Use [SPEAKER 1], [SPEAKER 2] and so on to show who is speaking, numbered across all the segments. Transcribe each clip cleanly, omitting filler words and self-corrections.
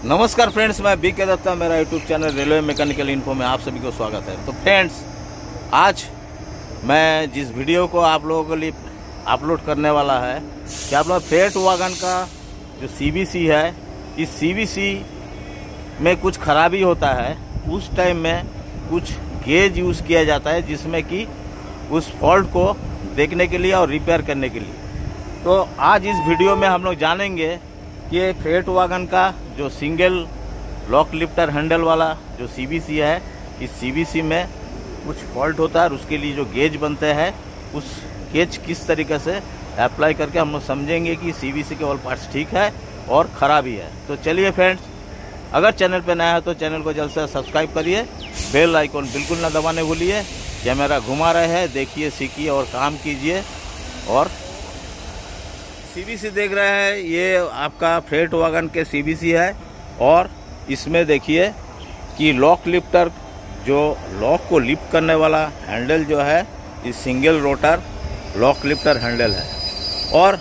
[SPEAKER 1] नमस्कार फ्रेंड्स, मैं बीके दत्ता, मेरा YouTube channel railway mechanical info में आप सभी को स्वागत है। तो फ्रेंड्स, आज मैं जिस वीडियो को आप लोगों के लिए अपलोड करने वाला है कि आप लोग फ्रेट वैगन का जो सीबीसी है, इस सीबीसी में कुछ खराबी होता है, उस टाइम में कुछ गेज यूज़ किया जाता है जिसमें कि उस फॉल्ट को देखने के लिए और रिपेयर करने के लिए। तो आज इस वीडियो में हम लोग जानेंगे कि फ्रेट वैगन का जो सिंगल लॉक लिफ्टर हैंडल वाला जो सीबीसी है, इस सीबीसी में कुछ फॉल्ट होता है और उसके लिए जो गेज बनते हैं, उस गेज किस तरीके से अप्लाई करके हम लोग समझेंगे कि सीबीसी के ऑल पार्ट्स ठीक है और ख़राबी है। तो चलिए फ्रेंड्स, अगर चैनल पर नया है तो चैनल को जल्द से सब्सक्राइब करिए, बेल आइकॉन बिल्कुल ना दबाने भूलिए। कैमरा घुमा रहे हैं, देखिए, सीखिए और काम कीजिए। और सीबीसी देख रहे हैं, ये आपका फ्रेट वैगन के सीबीसी है और इसमें देखिए कि लॉक लिफ्टर जो लॉक को लिफ्ट करने वाला हैंडल जो है, इस single rotor lock lifter handle है। और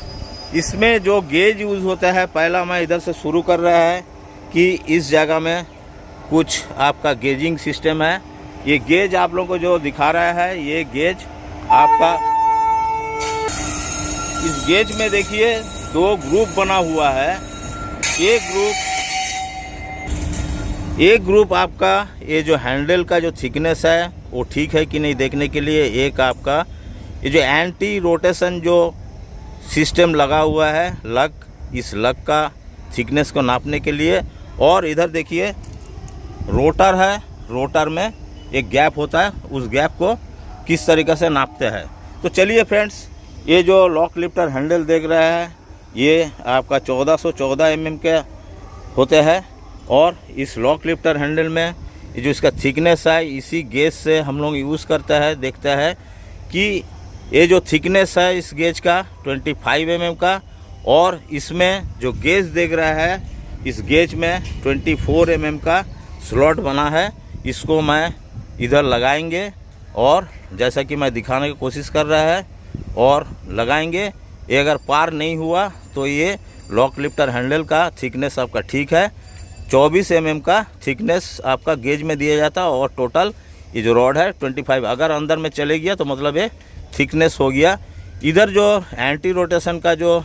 [SPEAKER 1] इसमें जो गेज यूज़ होता है, पहला मैं इधर से शुरू कर रहा है कि इस जगह में कुछ आपका गेजिंग सिस्टम है। ये गेज आप लोगों को जो दिखा रहा है, ये गेज आपका, इस गेज में देखिए दो ग्रुप बना हुआ है। एक ग्रुप आपका ये जो हैंडल का जो थिकनेस है वो ठीक है कि नहीं देखने के लिए, एक आपका ये जो एंटी रोटेशन जो सिस्टम लगा हुआ है लग, इस लग का थिकनेस को नापने के लिए। और इधर देखिए रोटर है, रोटर में एक गैप होता है, उस गैप को किस तरीके से नापते हैं। तो चलिए फ्रेंड्स, ये जो लॉक लिफ्टर हैंडल देख रहे हैं, ये आपका 1414 mm के होते हैं। और इस लॉक लिफ्टर हैंडल में ये जो इसका थिकनेस है, इसी गेज से हम लोग यूज़ करते हैं, देखते हैं कि ये जो थिकनेस है इस गेज का 25 mm का, और इसमें जो गेज देख रहा है, इस गेज में 24 mm का स्लॉट बना है। इसको मैं इधर लगाएंगे और जैसा कि मैं दिखाने की कोशिश कर रहा है और लगाएंगे। ये अगर पार नहीं हुआ तो ये लॉक लिफ्टर हैंडल का थिकनेस आपका ठीक है। 24 mm का थिकनेस आपका गेज में दिया जाता है और टोटल ये जो रॉड है 25। अगर अंदर में चले गया तो मतलब ये थिकनेस हो गया। इधर जो एंटी रोटेशन का जो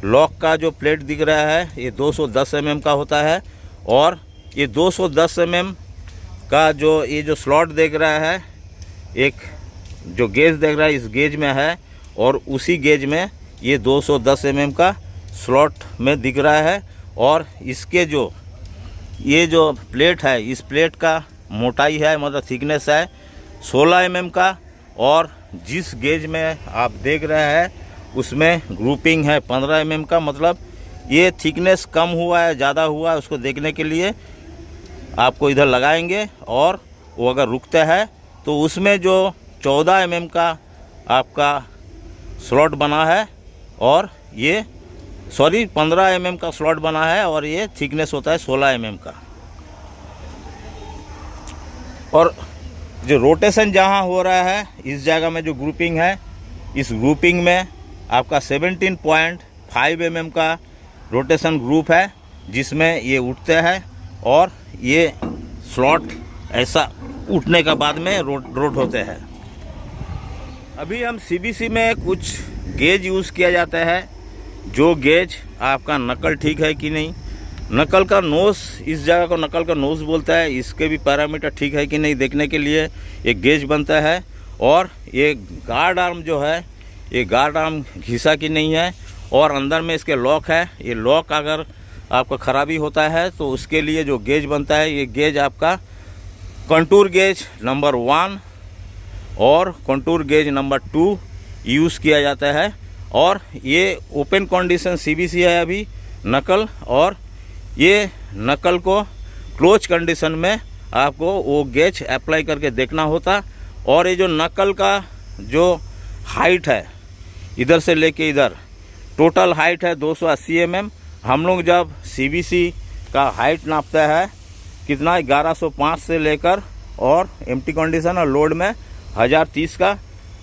[SPEAKER 1] लॉक का जो प्लेट दिख रहा है, ये 210 mm का होता है। और ये 210 mm का जो ये जो स्लॉट देख रहा है, एक जो गेज देख रहा है, इस गेज में है और उसी गेज में ये 210 mm का स्लॉट में दिख रहा है। और इसके जो ये जो प्लेट है, इस प्लेट का मोटाई है, मतलब थिकनेस है 16 mm का। और जिस गेज में आप देख रहे हैं उसमें ग्रुपिंग है 15 mm का, मतलब ये थिकनेस कम हुआ है ज़्यादा हुआ है, उसको देखने के लिए आपको इधर लगाएंगे। और वो अगर रुकता है तो उसमें जो 14 mm का आपका स्लॉट बना है, और ये 15 mm का स्लॉट बना है, और ये थिकनेस होता है 16 mm का। और जो रोटेशन जहाँ हो रहा है, इस जगह में जो ग्रुपिंग है, इस ग्रुपिंग में आपका 17.5 mm का रोटेशन ग्रुप है, जिसमें ये उठते हैं और ये स्लॉट ऐसा उठने के बाद में रोट होते हैं। अभी हम सीबीसी में कुछ गेज यूज़ किया जाता है, जो गेज आपका नकल ठीक है कि नहीं, नकल का नोस, इस जगह को नकल का नोस बोलता है, इसके भी पैरामीटर ठीक है कि नहीं देखने के लिए एक गेज बनता है। और ये गार्ड आर्म जो है, ये गार्ड आर्म घिसा कि नहीं है, और अंदर में इसके लॉक है, ये लॉक अगर आपका ख़राबी होता है तो उसके लिए जो गेज बनता है, ये गेज आपका कंटूर गेज नंबर 1 और कंटूर गेज नंबर 2 यूज़ किया जाता है। और ये ओपन कंडीशन सीबीसी है अभी नकल, और ये नकल को क्लोज कंडीशन में आपको वो गेज अप्लाई करके देखना होता। और ये जो नकल का जो हाइट है, इधर से लेके इधर टोटल हाइट है 280 mm। हम लोग जब सीबीसी का हाइट नापता है कितना, 1105 से लेकर, और एम्प्टी कंडीशन और लोड में 1030 का,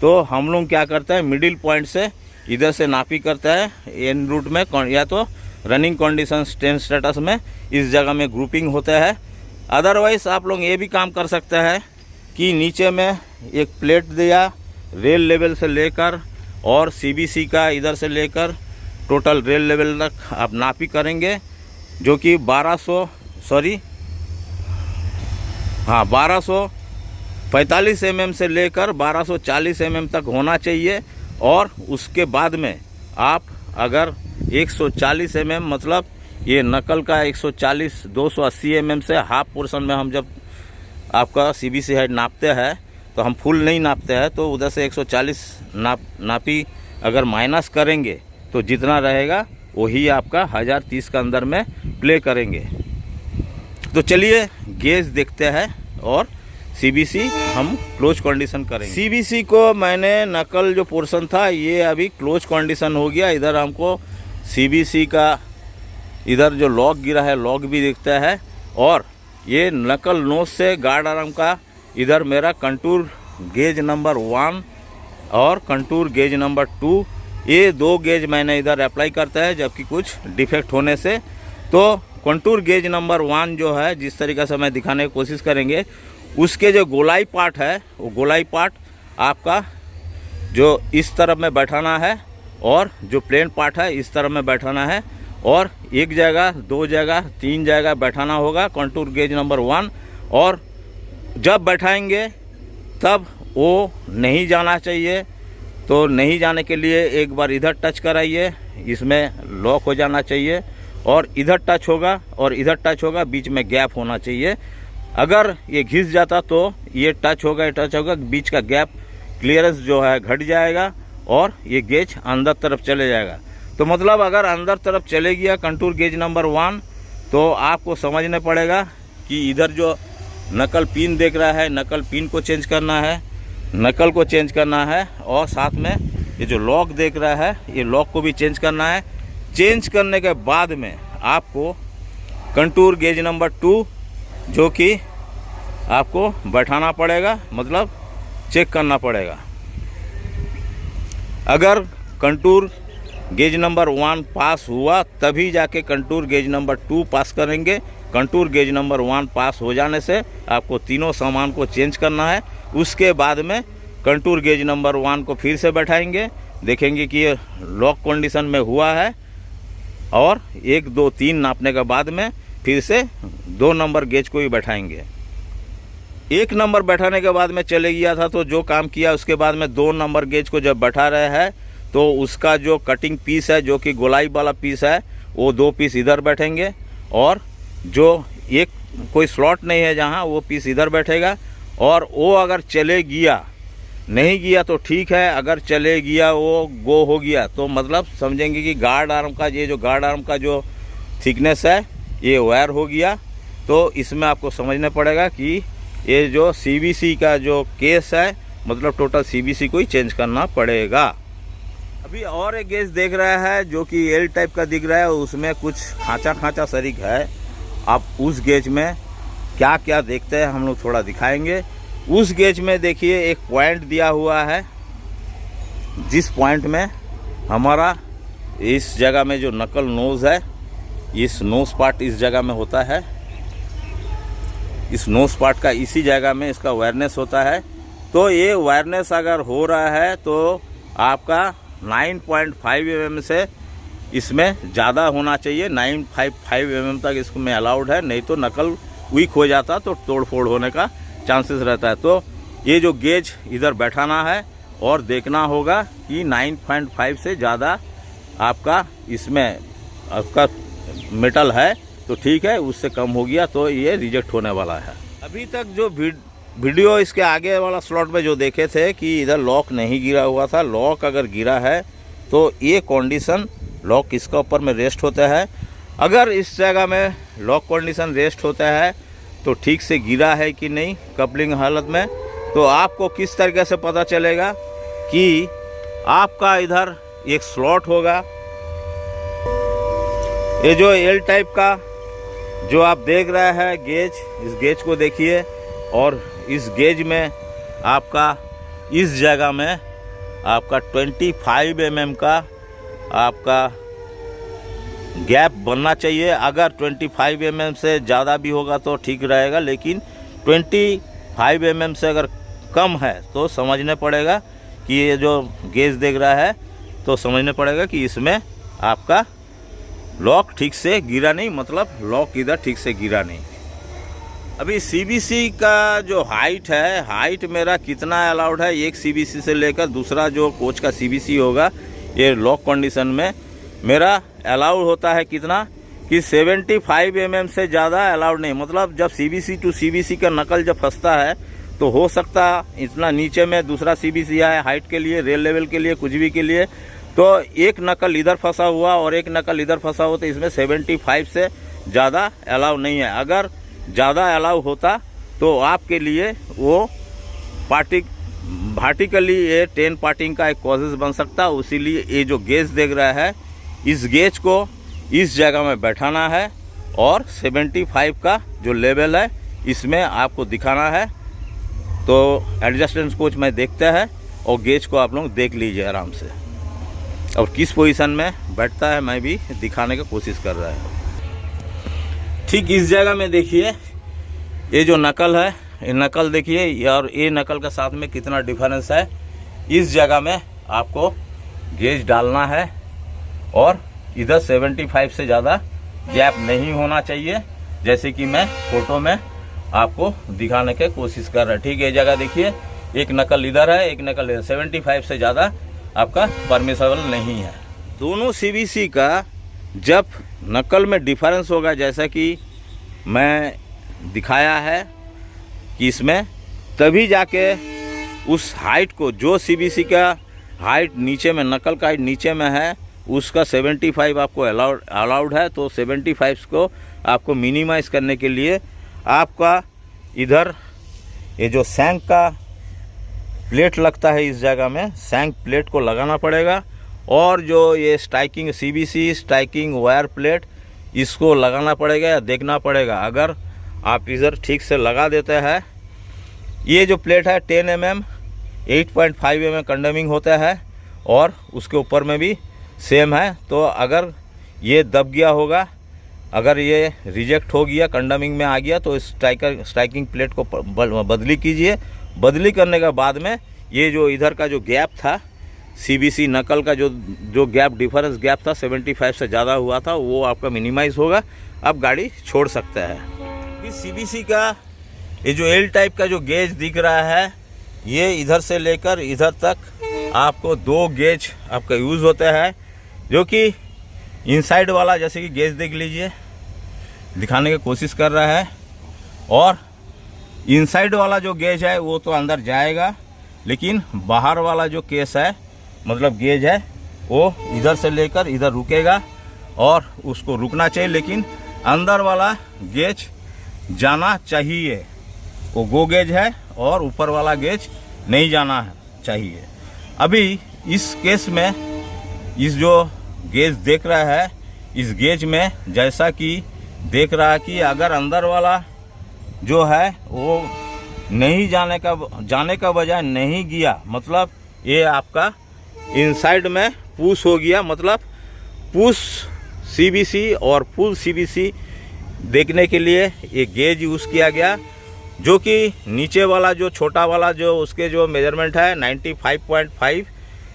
[SPEAKER 1] तो हम लोग क्या करते हैं, मिडिल पॉइंट से इधर से नापी करता है, एन रूट में या तो रनिंग कंडीशन स्टैंड स्टेटस में इस जगह में ग्रुपिंग होता है। अदरवाइज़ आप लोग ये भी काम कर सकते हैं कि नीचे में एक प्लेट दिया, रेल लेवल से लेकर और सीबीसी का इधर से लेकर टोटल रेल लेवल तक आप नापी करेंगे, जो कि 1245 mm से लेकर 1240 mm तक होना चाहिए। और उसके बाद में आप अगर 140 mm मतलब ये नकल का 140 280 mm से हाफ पोर्शन में हम जब आपका सीबीसी हेड नापते हैं तो हम फुल नहीं नापते हैं, तो उधर से 140 नापी अगर माइनस करेंगे तो जितना रहेगा वही आपका 1030 का अंदर में प्ले करेंगे। तो चलिए गेज देखते हैं और सीबीसी हम क्लोज कंडीशन करेंगे। सीबीसी को मैंने नकल जो पोर्शन था ये अभी क्लोज कंडीशन हो गया। इधर हमको सीबीसी का इधर जो लॉक गिरा है लॉक भी दिखता है, और ये नकल नोज से गार्ड आर्म का इधर मेरा कंटूर गेज नंबर 1 और कंटूर गेज नंबर 2, ये 2 गेज मैंने इधर अप्लाई करता है जबकि कुछ डिफेक्ट होने से। तो कंटूर गेज नंबर 1 जो है जिस तरीक़े से मैं दिखाने की कोशिश करेंगे, उसके जो गोलाई पार्ट है वो गोलाई पार्ट आपका जो इस तरफ में बैठाना है और जो प्लेन पार्ट है इस तरफ में बैठाना है, और एक जगह 2 जगह 3 जगह बैठाना होगा कंटूर गेज नंबर 1। और जब बैठाएंगे तब वो नहीं जाना चाहिए, तो नहीं जाने के लिए एक बार इधर टच कराइए, इसमें लॉक हो जाना चाहिए, और इधर टच होगा और इधर टच होगा, बीच में गैप होना चाहिए। अगर ये घिस जाता तो ये टच होगा, बीच का गैप क्लियरेंस जो है घट जाएगा और ये गेज अंदर तरफ चले जाएगा। तो मतलब अगर अंदर तरफ चले गया कंटूर गेज नंबर 1 तो आपको समझना पड़ेगा कि इधर जो नकल पिन देख रहा है, नकल पिन को चेंज करना है, नकल को चेंज करना है, और साथ में ये जो लॉक देख रहा है ये लॉक को भी चेंज करना है। चेंज करने के बाद में आपको कंटूर गेज नंबर 2 जो कि आपको बैठाना पड़ेगा, मतलब चेक करना पड़ेगा। अगर कंटूर गेज नंबर 1 पास हुआ तभी जाके कंटूर गेज नंबर 2 पास करेंगे। कंटूर गेज नंबर 1 पास हो जाने से आपको तीनों सामान को चेंज करना है। उसके बाद में कंटूर गेज नंबर 1 को फिर से बैठाएंगे, देखेंगे कि ये लॉक कंडीशन में हुआ है, और 1 2 3 नापने के बाद में फिर से 2 नंबर गेज को ही बैठाएंगे। 1 नंबर बैठाने के बाद में चले गया था तो जो काम किया, उसके बाद में 2 नंबर गेज को जब बैठा रहे हैं तो उसका जो कटिंग पीस है जो कि गोलाई वाला पीस है वो 2 पीस इधर बैठेंगे, और जो एक कोई स्लॉट नहीं है जहाँ वो पीस इधर बैठेगा। और वो अगर चले गया, नहीं गया तो ठीक है, अगर चले गया वो गो हो गया तो मतलब समझेंगे कि गार्ड आर्म का ये जो गार्ड आर्म का जो थिकनेस है ये वायर हो गया। तो इसमें आपको समझना पड़ेगा कि ये जो सीबीसी का जो केस है मतलब टोटल सीबीसी को ही चेंज करना पड़ेगा। अभी और एक गेज देख रहा है जो कि एल टाइप का दिख रहा है, उसमें कुछ खांचा सरीक है। आप उस गेज में क्या क्या देखते हैं हम लोग थोड़ा दिखाएंगे। उस गेज में देखिए एक पॉइंट दिया हुआ है, जिस पॉइंट में हमारा इस जगह में जो नकल नोज है, इस नोज पार्ट इस जगह में होता है, इस नोज पार्ट का इसी जगह में इसका वायरनेस होता है। तो ये वायरनेस अगर हो रहा है तो आपका 9.5 mm से इसमें ज़्यादा होना चाहिए। 955 mm तक इसमें अलाउड है, नहीं तो नकल वीक हो जाता तो तोड़ फोड़ होने का चांसेस रहता है। तो ये जो गेज इधर बैठाना है और देखना होगा कि 9.5 से ज़्यादा आपका इसमें आपका मेटल है तो ठीक है, उससे कम हो गया तो ये रिजेक्ट होने वाला है। अभी तक जो वीडियो इसके आगे वाला स्लॉट में जो देखे थे कि इधर लॉक नहीं गिरा हुआ था, लॉक अगर गिरा है तो ये कंडीशन लॉक इसका ऊपर में रेस्ट होता है। अगर इस जगह में लॉक कंडीशन रेस्ट होता है तो ठीक से गिरा है कि नहीं कपलिंग हालत में, तो आपको किस तरीके से पता चलेगा कि आपका इधर एक स्लॉट होगा। ये जो एल टाइप का जो आप देख रहे हैं गेज, इस गेज को देखिए, और इस गेज में आपका इस जगह में आपका 25 mm का आपका गैप बनना चाहिए। अगर 25 mm से ज़्यादा भी होगा तो ठीक रहेगा, लेकिन 25 mm से अगर कम है तो समझने पड़ेगा कि ये जो गेज देख रहा है तो समझने पड़ेगा कि इसमें आपका लॉक ठीक से गिरा नहीं, मतलब लॉक इधर ठीक से गिरा नहीं। अभी सीबीसी का जो हाइट है, हाइट मेरा कितना अलाउड है, एक सीबीसी से लेकर दूसरा जो कोच का सीबीसी होगा, ये लॉक कंडीशन में मेरा अलाउड होता है कितना कि 75 mm से ज़्यादा अलाउड नहीं। मतलब जब सीबीसी टू सीबीसी का नकल जब फंसता है तो हो सकता इतना नीचे में दूसरा सीबीसी है हाइट के लिए, रेल लेवल के लिए, कुछ भी के लिए, तो एक नकल इधर फंसा हुआ और एक नकल इधर फंसा हुआ, तो इसमें 75 से ज़्यादा अलाउ नहीं है। अगर ज़्यादा अलाउ होता तो आपके लिए वो वर्टिकली ये 10 पार्टिंग का एक कॉजेज बन सकता। इसीलिए ये जो गेज देख रहा है, इस गेज को इस जगह में बैठाना है और 75 का जो लेवल है इसमें आपको दिखाना है। तो एडजस्टेंस कोच में देखते हैं और गेज को आप लोग देख लीजिए आराम से, और किस पोजीशन में बैठता है मैं भी दिखाने की कोशिश कर रहा है। ठीक इस जगह में देखिए, ये जो नकल है, ये नकल देखिए, और ये नकल के साथ में कितना डिफरेंस है। इस जगह में आपको गेज डालना है और इधर 75 से ज़्यादा गैप नहीं होना चाहिए, जैसे कि मैं फोटो में आपको दिखाने की कोशिश कर रहा है। ठीक है, ये जगह देखिए, एक नकल इधर है, एक नकल इधर, 75 से ज़्यादा आपका परमिसेबल नहीं है। दोनों सीबीसी का जब नकल में डिफरेंस होगा, जैसा कि मैं दिखाया है कि इसमें, तभी जाके उस हाइट को, जो सीबीसी का हाइट नीचे में, नकल का हाइट नीचे में है, उसका 75 आपको अलाउड है, तो 75 को आपको मिनिमाइज करने के लिए आपका इधर ये जो सैंक का प्लेट लगता है, इस जगह में सैंक प्लेट को लगाना पड़ेगा, और जो ये striking CBC striking wire plate, इसको लगाना पड़ेगा या देखना पड़ेगा। अगर आप इधर ठीक से लगा देते हैं, ये जो प्लेट है 10 mm 8.5 mm कंडेमिंग होता है, और उसके ऊपर में भी सेम है। तो अगर ये दब गया होगा, अगर ये रिजेक्ट हो गया, कंडेमिंग में आ गया, तो स्ट्राइकिंग प्लेट को बदली कीजिए। बदली करने के बाद में ये जो इधर का जो गैप था, सीबीसी नकल का जो गैप, डिफरेंस गैप था 75 से ज़्यादा हुआ था, वो आपका मिनिमाइज होगा, आप गाड़ी छोड़ सकता है। इस सीबीसी का ये जो एल टाइप का जो गेज दिख रहा है, ये इधर से लेकर इधर तक आपको 2 गेज आपका यूज़ होता है, जो कि इनसाइड वाला, जैसे कि गेज देख लीजिए, दिखाने की कोशिश कर रहा है, और इनसाइड वाला जो गेज है वो तो अंदर जाएगा, लेकिन बाहर वाला जो केस है, मतलब गेज है, वो इधर से लेकर इधर रुकेगा और उसको रुकना चाहिए, लेकिन अंदर वाला गेज जाना चाहिए। वो गो गेज है और ऊपर वाला गेज नहीं जाना है चाहिए। अभी इस केस में इस जो गेज देख रहा है, इस गेज में जैसा कि देख रहा है कि अगर अंदर वाला जो है वो नहीं जाने का बजाय नहीं गया, मतलब ये आपका इनसाइड में पुश हो गया, मतलब पुश सीबीसी और पुल सीबीसी देखने के लिए ये गेज यूज़ किया गया, जो कि नीचे वाला जो छोटा वाला जो उसके जो मेजरमेंट है 95.5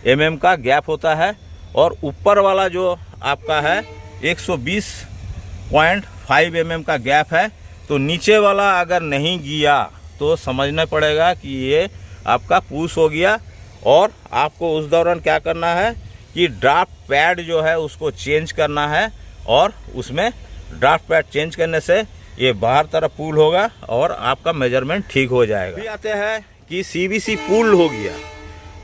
[SPEAKER 1] mm का गैप होता है, और ऊपर वाला जो आपका है 120.5 mm का गैप है। तो नीचे वाला अगर नहीं गया तो समझना पड़ेगा कि ये आपका पुश हो गया, और आपको उस दौरान क्या करना है कि ड्राफ्ट पैड जो है उसको चेंज करना है, और उसमें ड्राफ्ट पैड चेंज करने से ये बाहर तरफ पुल होगा और आपका मेजरमेंट ठीक हो जाएगा। अभी आते हैं कि सीबीसी पुल हो गया,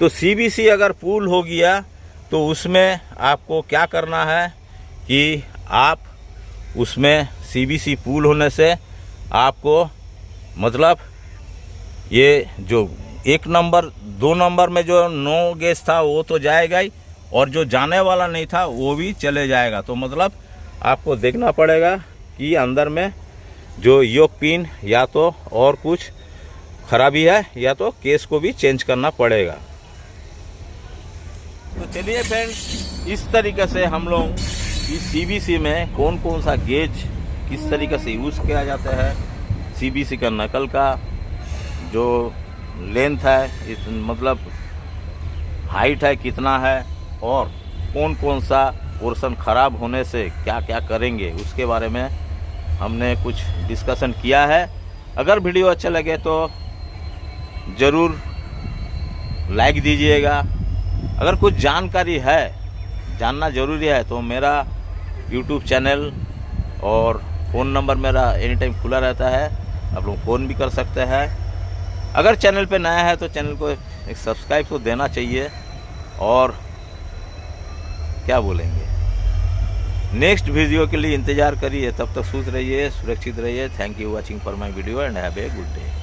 [SPEAKER 1] तो सीबीसी अगर पुल हो गया तो उसमें आपको क्या करना है कि आप उसमें सीबीसी पुल होने से आपको, मतलब ये जो 1 नंबर 2 नंबर में जो 9 गेज था वो तो जाएगा ही, और जो जाने वाला नहीं था वो भी चले जाएगा। तो मतलब आपको देखना पड़ेगा कि अंदर में जो योक पिन या तो और कुछ खराबी है, या तो केस को भी चेंज करना पड़ेगा। तो चलिए फ्रेंड्स, इस तरीके से हम लोग कि CBC में कौन कौन सा गेज किस तरीके से यूज़ किया जाता है, CBC का नकल का जो लेंथ है, इस मतलब हाइट है कितना है, और कौन कौन सा पोर्शन ख़राब होने से क्या क्या करेंगे, उसके बारे में हमने कुछ डिस्कशन किया है। अगर वीडियो अच्छा लगे तो ज़रूर लाइक दीजिएगा। अगर कुछ जानकारी है, जानना ज़रूरी है, तो मेरा YouTube चैनल और फ़ोन नंबर मेरा एनी टाइम खुला रहता है, आप लोग फ़ोन भी कर सकते हैं। अगर चैनल पे नया है तो चैनल को एक सब्सक्राइब तो देना चाहिए। और क्या बोलेंगे, नेक्स्ट वीडियो के लिए इंतज़ार करिए। तब तक खुश रहिए, सुरक्षित रहिए। Thank you watching for my video and have a good day.